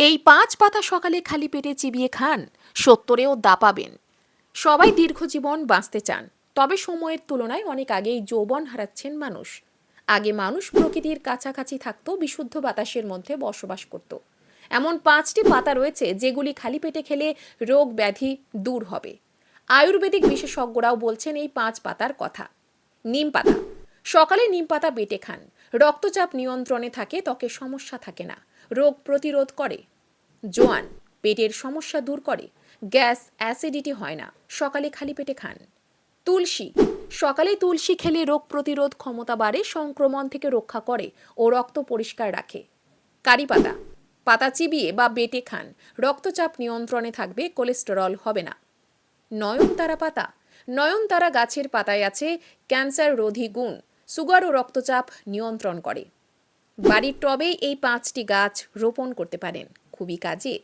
এই ৫ পাতা সকালে খালি পেটে চিবিয়ে খান, ৭০-এও দাপাবেন। সবাই দীর্ঘজীবন বাঁচতে চান, তবে সময়ের তুলনায় অনেক আগেই যৌবন হারাচ্ছেন মানুষ। আগে মানুষ প্রকৃতির কাছাকাছি থাকতো, বিশুদ্ধ বাতাসের মধ্যে বসবাস করত। এমন ৫টি পাতা রয়েছে যেগুলি খালি পেটে খেলে রোগ ব্যাধি দূর হবে। আয়ুর্বেদিক বিশেষজ্ঞরাও বলছেন এই ৫ পাতার কথা। নিম পাতা। সকালে নিম পাতা বেটে খান, রক্তচাপ নিয়ন্ত্রণে থাকে, ত্বকের সমস্যা থাকে না, রোগ প্রতিরোধ করে। জোয়ান। পেটের সমস্যা দূর করে, গ্যাস অ্যাসিডিটি হয় না, সকালে খালি পেটে খান। তুলসী। সকালে তুলসী খেলে রোগ প্রতিরোধ ক্ষমতা বাড়ে, সংক্রমণ থেকে রক্ষা করে ও রক্ত পরিষ্কার রাখে। কারি পাতা। পাতা চিবিয়ে বা বেটে খান, রক্তচাপ নিয়ন্ত্রণে থাকবে, কোলেস্টেরল হবে না। নয়নতারা পাতা। নয়নতারা গাছের পাতায় আছে ক্যান্সার রোধী গুণ, সুগার ও রক্তচাপ নিয়ন্ত্রণ করে। বাড়ির টবে এই ৫টি গাছ রোপণ করতে পারেন, খুবই কাজের।